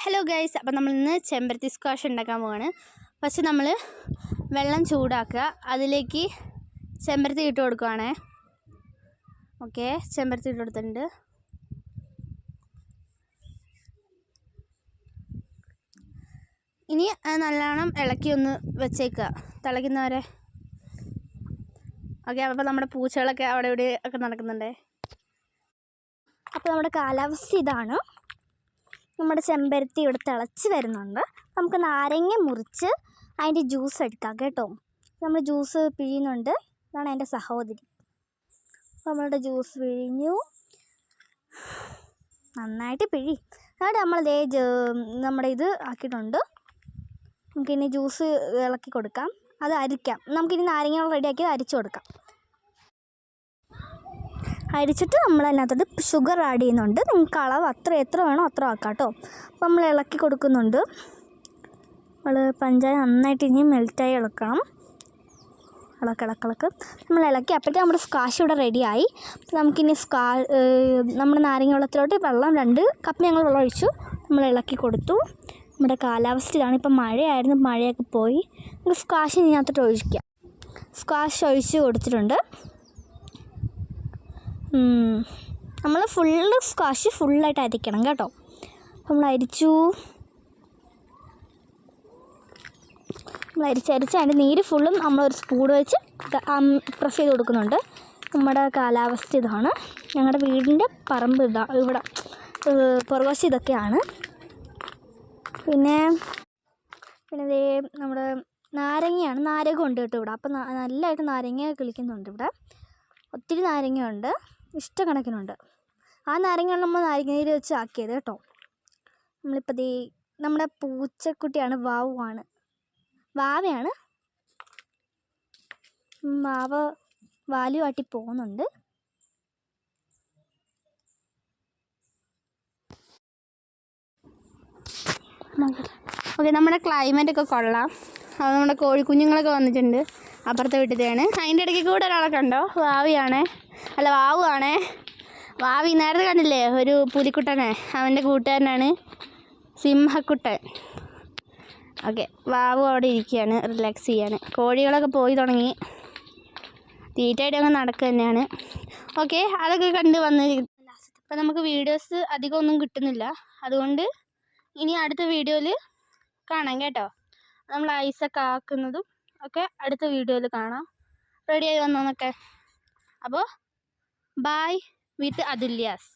Hello guys, അപ്പോൾ നമ്മൾ ഇന്ന് ചെമ്പരത്തി സ്ക്വാഷ് ഉണ്ടാക്കാൻ പോവാണ്. ഫസ്റ്റ് നമ്മൾ വെള്ളം ചൂടാക്കുക, അതിലേക്ക് ചെമ്പരത്തി ഇട്ട് കൊടുക്കുവാണേ. ഓക്കെ, ചെമ്പരത്തി ഇട്ട് കൊടുത്തിട്ടുണ്ട്. ഇനി നല്ലോണം ഇളക്കി ഒന്ന് വെച്ചേക്കുക, തിളയ്ക്കുന്നവരെ. ഓക്കെ, അപ്പോൾ നമ്മുടെ പൂച്ചകളൊക്കെ അവിടെ ഇവിടെ ഒക്കെ നടക്കുന്നുണ്ട്. അപ്പോൾ നമ്മുടെ കാലാവസ്ഥ ഇതാണ്. നമ്മുടെ ചെമ്പരത്തി ഇവിടെ തിളച്ച് വരുന്നുണ്ട്. നമുക്ക് നാരങ്ങ മുറിച്ച് അതിൻ്റെ ജ്യൂസ് എടുക്കാം കേട്ടോ. നമ്മൾ ജ്യൂസ് പിഴിയുന്നുണ്ട്. ഇതാണ് എൻ്റെ സഹോദരി. നമ്മളുടെ ജ്യൂസ് പിഴിഞ്ഞു, നന്നായിട്ട് പിഴി. അതായത് നമ്മളിതേ നമ്മുടെ ഇത് ആക്കിയിട്ടുണ്ട്. നമുക്കിനി ജ്യൂസ് ഇളക്കി കൊടുക്കാം, അത് അരിക്കാം. നമുക്കിനി നാരങ്ങ റെഡിയാക്കി അരിച്ചു കൊടുക്കാം. അരിച്ചിട്ട് നമ്മൾ അതിനകത്തോട്ട് ഷുഗർ ആഡ് ചെയ്യുന്നുണ്ട്. നിങ്ങൾക്ക് അളവ് എത്ര വേണോ അത്ര ആക്കാം കേട്ടോ. അപ്പോൾ നമ്മൾ ഇളക്കി കൊടുക്കുന്നുണ്ട്. നമ്മൾ പഞ്ചാര നന്നായിട്ട് ഇനി മെൽറ്റായി ഇളക്കണം. ഇളക്ക് നമ്മൾ ഇളക്കി. അപ്പോഴത്തേക്ക് നമ്മുടെ സ്ക്വാഷ് ഇവിടെ റെഡിയായി. അപ്പോൾ നമുക്കിനി നമ്മുടെ നാരങ്ങ വെള്ളത്തിലോട്ട് 2 കപ്പ് ഞങ്ങൾ വെള്ളം ഒഴിച്ചു. നമ്മൾ ഇളക്കി കൊടുത്തു. നമ്മുടെ കാലാവസ്ഥയിലാണ്. ഇപ്പം മഴയായിരുന്നു, മഴയൊക്കെ പോയി. നമുക്ക് സ്ക്വാഷ് ഇതിനകത്തോട്ട് ഒഴിക്കാം. സ്ക്വാഷ് ഒഴിച്ച് കൊടുത്തിട്ടുണ്ട്. നമ്മൾ സ്ക്വാഷ് ഫുള്ളായിട്ട് അരിക്കണം കേട്ടോ. നമ്മൾ അരിച്ചു. നമ്മൾ അരിച്ച് അതിൻ്റെ നീര് ഫുള്ളും നമ്മളൊരു സ്പൂൺ വെച്ച് പ്രസ് ചെയ്ത് കൊടുക്കുന്നുണ്ട്. നമ്മുടെ കാലാവസ്ഥ ഇതാണ്. ഞങ്ങളുടെ വീടിൻ്റെ പറമ്പ് ഇവിടെ പുറകുവശം ഇതൊക്കെയാണ്. പിന്നെ ദേ നമ്മുടെ നാരങ്ങ ഉണ്ട് കേട്ടോ ഇവിടെ. അപ്പം നല്ലതായിട്ട് നാരങ്ങ കിളിക്കുന്നുണ്ട് ഇവിടെ. ഒത്തിരി നാരങ്ങയുണ്ട്, ഇഷ്ടക്കണക്കിനുണ്ട്. ആ നാരങ്ങയാണ് നമ്മൾ നാരങ്ങനീര് വെച്ച് ആക്കിയത് കേട്ടോ. നമ്മളിപ്പോൾ നമ്മുടെ പൂച്ചക്കുട്ടിയാണ്, വാവയാണ്. വാലുമാട്ടി പോകുന്നുണ്ട്. ഓക്കെ, നമ്മുടെ ക്ലൈമറ്റൊക്കെ കൊള്ളാം. അത് നമ്മുടെ കോഴിക്കുഞ്ഞുങ്ങളൊക്കെ വന്നിട്ടുണ്ട്, അപ്പുറത്തെ വീട്ടിലാണ്. അതിൻ്റെ ഇടയ്ക്ക് കൂടെ ഒരാളൊക്കെ ഉണ്ടോ? വാവുവാണേ. വാവി നേരത്തെ കണ്ടില്ലേ, ഒരു പുലിക്കുട്ടനെ, അവൻ്റെ കൂട്ടുകാരനാണ് സിംഹക്കുട്ടൻ. ഓക്കെ, വാവു അവിടെ ഇരിക്കുകയാണ്, റിലാക്സ് ചെയ്യാണ്. കോഴികളൊക്കെ പോയി തുടങ്ങി, തീറ്റയായിട്ട് അങ്ങ് നടക്കുക തന്നെയാണ്. ഓക്കെ, അതൊക്കെ കണ്ട് വന്ന്. അപ്പം നമുക്ക് വീഡിയോസ് അധികം ഒന്നും കിട്ടുന്നില്ല, അതുകൊണ്ട് ഇനി അടുത്ത വീഡിയോയിൽ കാണാം കേട്ടോ. നമ്മൾ ഐസൊക്കെ ആക്കുന്നതും ഒക്കെ അടുത്ത വീഡിയോയിൽ കാണാം. റെഡിയായി വന്നോന്നൊക്കെ. അപ്പോൾ ബൈ വിത്ത് അതുല്യാസ്.